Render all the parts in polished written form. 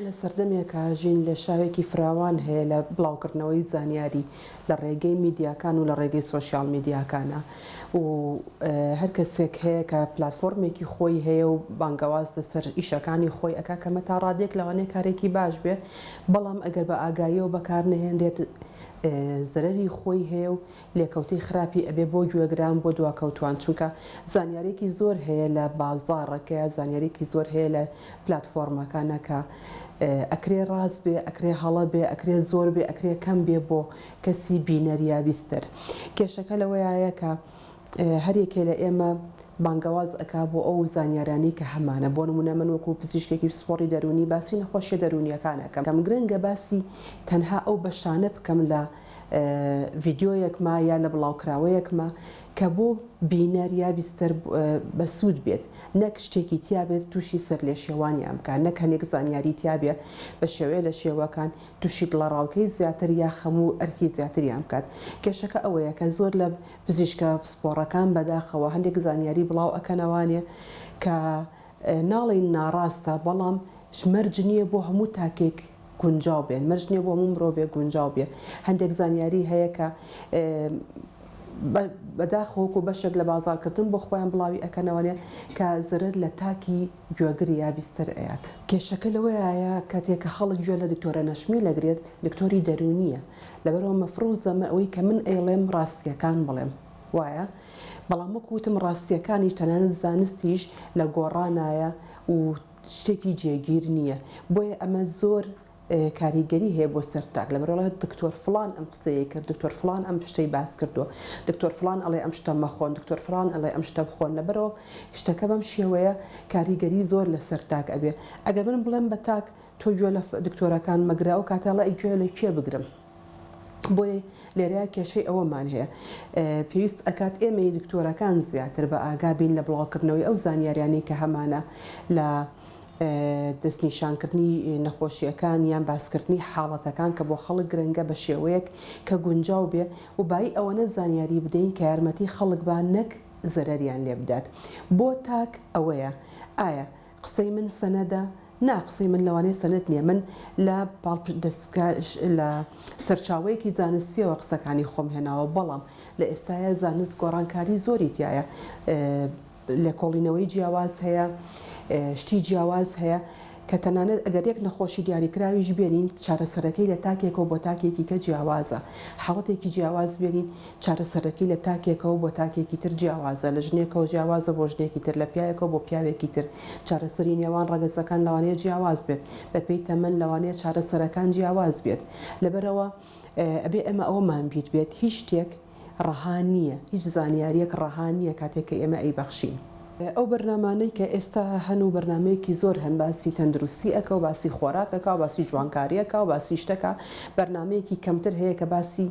لە سەردەمێکە ژین لە شاوێکی فراوان هەیە لە بڵاوکردنەوەی زانیاری لە ڕێگەی میدیاکان و لە ڕێگەی سۆشیال میدیاکانە و هەر کەسێک هەیە کە پلتفۆرمێکی خۆی هەیە و بانگەواز لەسەر ئیشەکانی خۆی ئەکا کەمە تا ڕادێک لەوانەیە کارێکی باش بێ بەڵام ئەگەر بە ئاگاییەوە بەکار نەهێنرێت زەرەری خۆی هەیە و لێکەوتەی خراپی ئەبێ بۆ گوێگران بۆ دواکەوتوان چونکە زانیارێکی زۆر هەیە لە بازاڕەکە زانیارێکی زۆر هەیە لە پلتفۆرمەکانەکە ئەکرێ ڕاست بێ ئەکرێ هەڵە بێ ئەکرێ زۆر بێ ئەکرێ کەم بێ بۆ کەسی بینەریە بیستر کێشەکە لەوەیە کە هەرێکێ لە ئێمە بانگەواز ئەکا بۆ ئەو زانیارانی کە هەمانە بۆ نمونە من وەکو پزیشکێکی پسپۆڕی دەرونی باسی نەخۆشیە دەرونیەکانەکەم کەم گرنگە باسی تەنها ئەو بەشانە بکەم لە ڤیددیۆیەکما یا لە بڵاوکراوەیەکمە کە بۆ بینەریە بیستر بەسوود بێت نەک شتێکی تیا بێت تووشی سەر لێ شێوانیان بکە نەک هەنێک زانیاری تیا بێ بە شێوەیە لە شێوەکان تووشی دڵەڕاوکەی زیاتر یا خەموو ئەرکی زیاتریان بکات کێشەکە ئەوەیە کە زۆر لە پزیشکە پسپۆڕەکان بەداخەوە هەندێک زانیاری بڵاو ئەکەنەوانێ کە ناڵێن ناڕاستە بەڵام مەرج نییە بۆ هەموو تاکێک گونجاو بێن مەرج نییە بۆ هەموو مرۆڤێک گونجاو بێ هەندێک زانیاری هەیە کە بەداخۆکو بەشێک لە بازارکردن بۆ خۆیان بڵاوی ئەکەنەوەنێ کە زرت لە تاکی گوێگری یا بیستر ئەیات کێشەکە لەوەیە کاتێککە خەڵک گوێ لە دکتۆرە نەشمی لەگرێت دکتۆری دەرونیە لەبەرەوە مەفروزەمە ئەوەی کە من ئەیڵێم ڕاستیەکان بڵێم وایە بەڵام وەکوتم ڕاستیەکانی تەنانەت زانستیش لە گۆڕانایە و شتێکی جێگیر نییە بۆیە ئەمە زۆر کاریگەری هەیە بۆ سەرتاک لە بەرەوە دکتۆر فلان ئەم قسەیە کرد دکتۆر فلان ئەم شتەی باس کردووە دکتۆر فلان ئەڵێ ئەم شتە مەخۆن دکتۆر فلان ئەڵێ ئەم شتە بخۆن لەبەرەوە شتەکە بەم شێوەیە کاریگەری زۆر لە سەرتاک ئەبێ ئەگەر من بڵێم بە تاک تۆ گوێ لە دکتۆرەکان مەگراوە کاتەڵە ئەی گوێ لە کێ بگرم بۆیە لێرەیە کێشەی ئەوەمان هەیە پێویست ئەکات ئێمەی دکتۆرەکان زیاتر بە ئاگابین لە بڵاوکردنەوەی ئەو زانیاریانی کە هەمانە لە دەستنیشانکردنی نەخۆشیەکان یان باسکردنی حاڵەتەکان کە بۆ خەڵک گرنگە بە شێوەیەک کە گونجاو بێ و بای ئەوەنە زانیاری بدەین کە یارمەتی خەڵک با نەک زەرەریان لێ بدات بۆ تاک ئەوەیە ئایا قسەی من سەنەدە ناقسی من لەوانەیە سەنەت نییە من لە سەرچاوەیەکی زانستیەوە قسەکانی خۆم هێناوە بەڵام لە ئێستاە زانست گۆڕانکاری زۆری تایە لە کۆڵینەوەی جیاواز هەیە شتی جیاواز هەیە کە تەنانەت ئەگەر یەک نەخۆشی دیاریکراویش بێنین چارەسەرەکەی لە تاکێکەوە بۆ تاکێکی کە جیاوازە حاڵەتێکی جیاواز بێنین چارەسەرەکەی لە تاکێکەوە بۆ تاکێکی تر جیاوازە لە ژنێکەوە جیاوازە بۆ ژنێکی تر لە پیاوێکەوە بۆ پیاوێکی تر چارەسەری نێوان ڕەگەزەکان لەوانەیە جیاواز بێت بەپێی تەمەن لەوانەیە چارەسەرەکان جیاواز بێت لەبەرەوە ئەبێ ئەمە ئەوەمان بیت بێت هیچ شتێک ڕەها نییە هیچ زانیاریەک ڕەها نییە کاتێک کە ئێمە ئەیبەخشین ئەو بەرنامانەی کە ئێستا هەنوو بەرنمەیەکی زۆر هەن باسی تەندروستی ئەەکە و باسی خۆراکەکە و باسی جوانکاریەکە و باسی شتەکە بەرنمەیەکی کەمتر هەیە کە باسی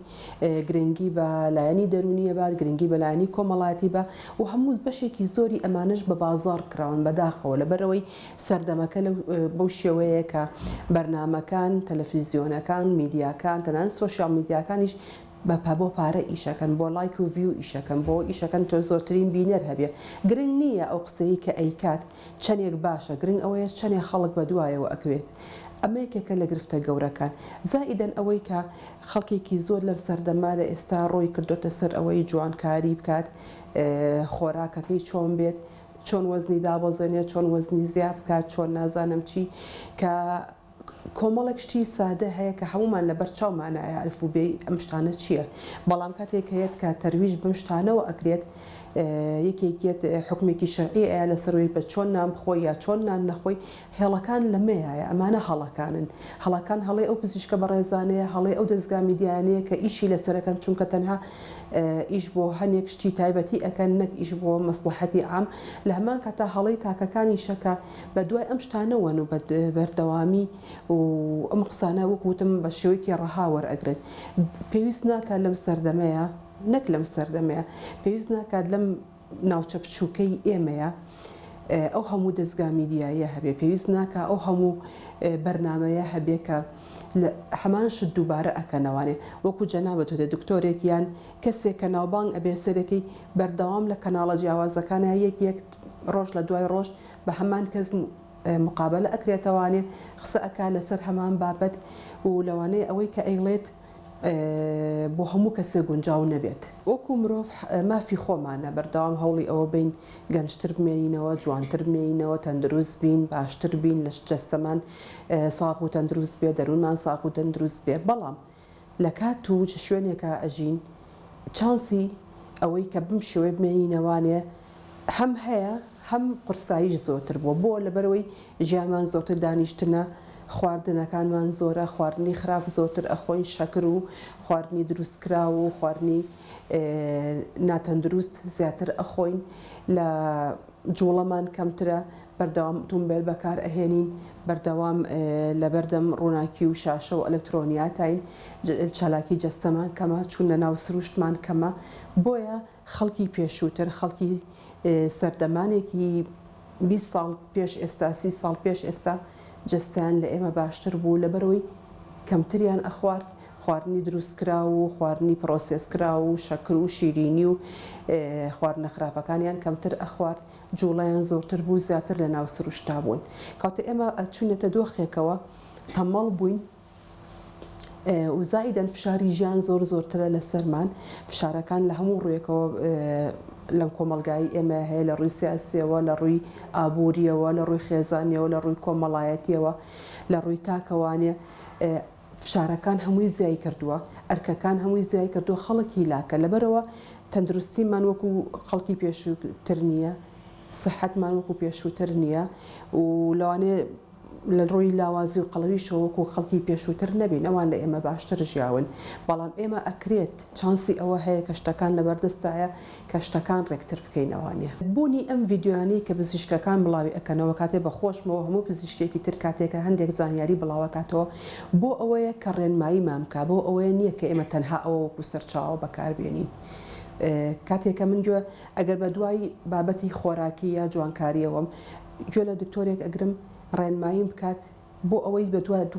گرنگی بە لایەنی دەرونیە بات گرنگی بە لایەنی کۆمەڵاتی بە و هەموو بەشێکی زۆری ئەمانش بە بازار کراون بەداخەوە لەبەرەوەی سەردەمەکە بەو شێوەیە کە بەرنمەکان تەلەڤیزیۆنەکان میدیاکان تەنان سۆشیال میدیاکانیش بۆ پارە ئیشەکەن بۆ لایک و ڤیو ئیشەکەن بۆ ئیشەکەن تۆ زۆرترین بینەر هەبێ گرنگ نییە ئەو قسەی کە ئەیکات چەندێک باشە گرنگ ئەوەیە چەندێک خەڵک بە دوایەوە ئەکوێت ئەمە یەکێکە لە گرفتە گەورەکان زائیدەن ئەوەی کە خەڵکێکی زۆر لەم سەردەما لە ئێستا ڕۆی کردوتە سەر ئەوەی جوانکاری بکات خۆراکەکەی چۆن بێت چۆن وەزنی دابەزێنێت چۆن وەزنی زیاد بکات چۆن نازانم چی کە کۆمەڵێک شتی سادە هەیە کە هەمومان لە بەر چاومانایە ئەلفوبێی ئەم شتانە چییە بەڵام کاتێک هەیەت کە تەرویج بەم شتانەوە ئەکرێت یەکێکێت حکومێکی شەرعی ئەیە لەسەرەوەی بە چۆن نان بخۆی یا چۆن نان نەخۆی هێڵەکان لەمەیە ئەمانە هەڵەکانن هەڵەکان هەڵێ ئەو پزیشکە بەڕێزانەیە هەڵێ ئەو دەستگا میدیانەیە کە ئیشی لەسەرەکەن چونکە تەنها ئیش بۆ هەنێک شتی تایبەتی ئەەکەن نەک ئیش بۆ مەسلحەتی عام لە هەمان کاتا هەڵەی تاکەکانی شەکە بە دوای ئەم شتانەوەن و بەردەوامی و ئەم قسانە وەکوتم بە شێوەیەکی ڕەها وەرئەگرن پێویست ناکات لەم سەردەمەیە نەک لەم سەردەمەیە پێویست ناکات لەم ناوچە بچووکەی ئێمەیە ئەو هەموو دەستگا میدیایە هەبێ پێویست ناکە ئەو هەموو بەرنامەیە هەبێ کە هەمان شت دووبارە ئەکەنەوانێ وەکو جەنابەت تۆ دکتۆرێک یان کەسێک کە ناوبانگ ئەبێ سەرەکەی بەردەوام لە کەناڵە جیاوازەکانە یەک ڕۆژ لە دوای ڕۆژ بە هەمان کەس مقابلە ئەکرێتەوانێ قسە ئەکا لەسەر هەمان بابەت و لەوانەیە ئەوەی کە ئەیڵێت بۆ هەموو کەسێک گونجاو نەبێت. وەکو مرۆڤ مافی خۆمانە بەردەوام هەوڵی ئەوە بین گەنجتر بمێنینەوە، جوانتر بمێنینەوە، تەندروست بین، باشتر بین، لە جەستەمان ساغ و تەندروست بێ، دەروونمان ساغ و تەندروست بێ. بەڵام لە کات و شوێنێکە ئەژین چانسی ئەوەی کە بم شوێ بمێنینەوانێ هەم هەیە هەم قورساییش زۆرتر بووە بۆ لەبەرەوەی ژیانمان زۆرتر دانیشتنە، خواردنەکانمان زۆرە، خواردنی خراپ زۆرتر ئەخۆین، شەکر و خواردنی دروستکرا و خواردنی ناتەندروست زیاتر ئەخۆین، لە جوڵەمان کەمترە، بەردەوام ئۆتۆمبیل بەکار ئەهێنین، بەردەوام لەبەردەم ڕووناکی و شاشە و ئەلکترۆنیاتین، چالاکی جەستەمان کەمە، چوونە ناو سروشتمان کەمە. بۆیە خەڵکی پێشووتر، خەڵکی سەردەمانێکی 20 ساڵ پێش ئێستا، 30 ساڵ پێش ئێستا جەستیان لە ئێمە باشتر بوو لەبەرەوەی کەمتریان ئەخوارد، خواردنی دروستکرا و خواردنی پرۆسسکرا و شەکر و شیرینی و خواردنە خراپەکانیان کەمتر ئەخوارد، جوڵەیان زۆرتر بوو، زیاتر لە ناو سروشتا بوون. کاتە ئێمە چوونێتە دۆخێکەوە تەمەڵ بووین و زائیدەن فشاری ژیان زۆرترە لەسەرمان، فشارەکان لە هەموو ڕوویەکەوە لەم کۆمەلگایی ئێمە هەیە، لە ڕووی سیاسیەوە، لە ڕووی ئابووریەوە، لە ڕووی خێزانیەوە، لە ڕووی کۆمەڵایەتیەوە، لە ڕووی تاکەوانێ فشارەکان هەمووی زیای کردووە، ئەرکەکان هەمووی زیای کردووە، خەڵکی لاکە. لەبەرەوە تەندروستیمان وەکو خەڵکی پێشووتر نییە، سەحەتمان وەکو پێشووتر نییە و لەوانێ لە ڕووی لاوازی و قەڵەویشەوە وەکو خەڵکی پێشووتر نەبین، ئەوان لە ئێمە باشتر ژیاون. بەڵام ئێمە ئەکرێت چانسی ئەوە هەیە کە شتەکان لەبەردەستایە کە شتەکان ڕێکتر بکەینەوانێ. بوونی ئەم ڤیددیوانەی کە پزیشکەکان بڵاوی ئەکەنەوە کاتێ بە خۆشمەوە هەموو پزیشکێکی تر کاتێکە هەندێک زانیاری بڵاوەکاتەوە بۆ ئەوەیە کە ڕێنمایی مامکە، بۆ ئەوەیە نییە کە ئێمە تەنها ئەوە وەکو سەرچاوە بەکاربێنین. کاتێکە من گوێ ئەگەر بە دوای بابەتی خۆراکی یا جوانکاریەوەم گوێ لە دکتۆرێک ئەگرم ڕێنماییم بکات بۆ ئەوەی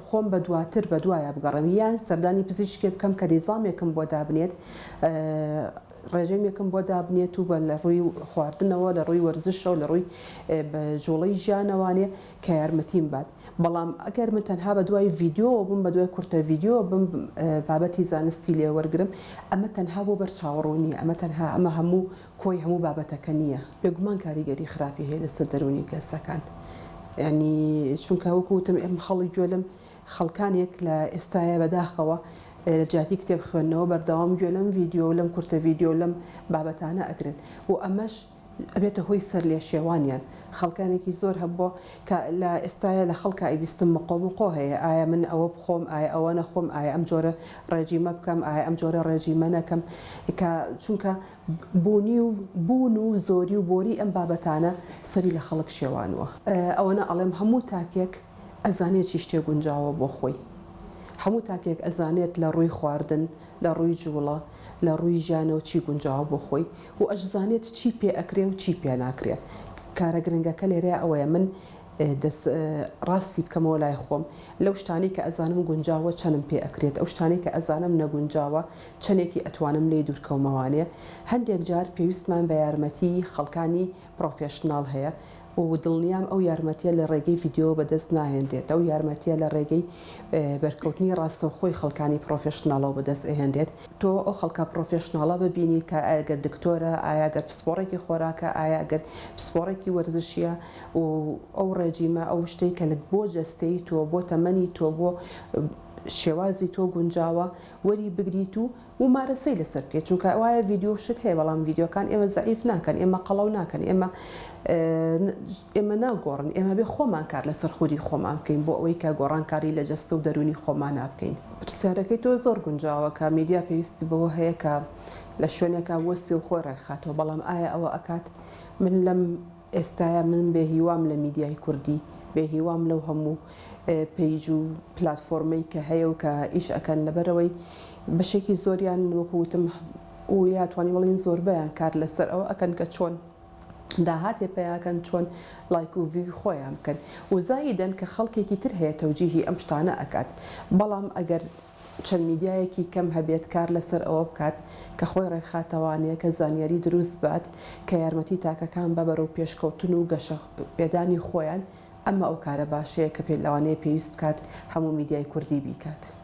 خۆم بە دواتر بە دوایە بگەڕم، یان سەردانی پزیشکێ بکەم کە نیزامێکم بۆ دابنێت، ڕێژەمێکم بۆ دابنێت و بە لە ڕووی خواردنەوە، لە ڕووی وەرزشەوە، لە ڕووی جوڵەی ژیانەوانێ کە یارمەتیم بات. بەڵام ئەگەر من تەنها بە دوای ڤیددیۆ بم، بە دوای کورتە ڤیددیۆ بم بابەتی زانستی لێ وەرگرم، ئەمە تەنها بۆ بەرچاوڕوو نییە، ئەمە هەموو کۆی هەموو بابەتەکە نییە. بێگومان کاریگەری خراپی هەیە لەسەر دەرونی کەسەکان. ینی چونکە وەکوتم ئێمە خەڵی گوێ لەم خەڵکانێک لە ئێستاە بەداخەوە لە جاتی کتێب خوێندنەوە بەردەوام گوێ لەم ڤیددیۆ و لەم کورتە ڤیددیۆ لەم بابەتانە ئەگرن و ئەمەش ئەبێتە هۆی سەر لێ شێوانیان. خەڵکانێکی زۆر هەبووە کە لە ئێستاە لە خەڵکە ئەیبیستم مقۆ هەیە، ئایا من ئەوە بخۆم، ئایا ئەوە نەخۆم، ئایا ئەم جۆرە ڕێژیمە بکەم، ئایا ئەم جۆرە ڕێژیمە نەکەم، کە چونکە بوون و زۆری و بۆری ئەم بابەتانە سەری لە خەڵک شێوانوە. ئەوەنە ئەڵێم هەموو تاکێک ئەزانێت چی شتێک گونجاوە بۆ خۆی، هەموو تاکێک ئەزانێت لە ڕووی خواردن، لە ڕووی جوڵە، لە ڕووی ژیانەوە چی گونجاوە بۆ خۆی و ئەشزانێت چی پێ ئەکرێ و چی پێ ناکرێت. کارە گرنگەکە لێرەیە ئەوەیە من ڕاستی بکەمەوە لای خۆم لەو شتانی کە ئەزانم گونجاوە چەندم پێ ئەکرێت، ئەو شتانی کە ئەزانم نەگونجاوە چەندێکی ئەتوانم لێ دوورکەومەوانێ. هەندێک جار پێویستمان بە یارمەتی خەڵکانی پرۆفێشناڵ هەیە و دڵنیام ئەو یارمەتیە لە ڕێگەی ڤیددیۆ بەدەست ناهێنرێت، ئەو یارمەتیە لە ڕێگەی بەرکەوتنی ڕاستەوخۆی خەڵکانی پرۆفێشناڵەوە بەدەست ئەهێنرێت. تۆ ئەو خەڵکە پرۆفێشناڵە ببینیت کە ئاگەر دکتۆرە، ئاگەر پسپۆڕێکی خۆراکە، ئاگەر پسپۆڕێکی وەرزشیە و ئەو ڕێژیمە ئەو شتەی کە بۆ جەستەی تۆ، بۆ تەمەنی تۆ، بۆ شێوازی تۆ گونجاوە وەری بگریت و مارەسەی لەسەر بکەیت. چونکە وایە ڤیددیۆ شت هەیە، بەڵام ڤیددیۆکان ئێمە زەعیف ناکەن، ئێمە قەڵەو ناکەن، ئێمە ناگۆڕن، ئێمە بێ خۆمان کار لەسەر خودی خۆمان بکەین بۆ ئەوەی کە گۆڕانکاری لە جەستە و دەرونی خۆمان نابکەین. پرسیارەکەی تۆ زۆر گونجاوە کە میدیا پێویستی بەوە هەیە کە لە شوێنێکە وەستی و خۆی ڕێکخاتەوە، بەڵام ئایا ئەوە ئەکات؟ من لەم ئێستاە من بێهیوام لە میدیای کوردی، بێهیوام لەو هەموو پیج و پلتفۆرمەی کە هەیە و کە ئیش ئەکەن، لەبەرەوەی بەشێکی زۆریان وەکوتم و یاتوانی بڵین زۆربیان کار لەسەر ئەوە ئەکەن کە چۆن داهاتێ پێیاکەن، چۆن لایک و ڤیو خۆیان بکەن و زایدەن کە خەڵکێکی تر هەیە تەوجیهی ئەم شتانە ئەکات. بەڵام ئەگەر چەند میدیایەکی کەم هەبێت کار لەسەر ئەوە بکات کە خۆی ڕێکخاتەوانەیە، کە زانیاری دروست بات، کە یارمەتی تاکەکان بە بەرەو پێشکەوتن و گەشە پێدانی خۆیان، ئەمە ئەو کارە باشەیە کە پێ لەوانەیە پێویست کات هەموو میدیای کوردی بیکات.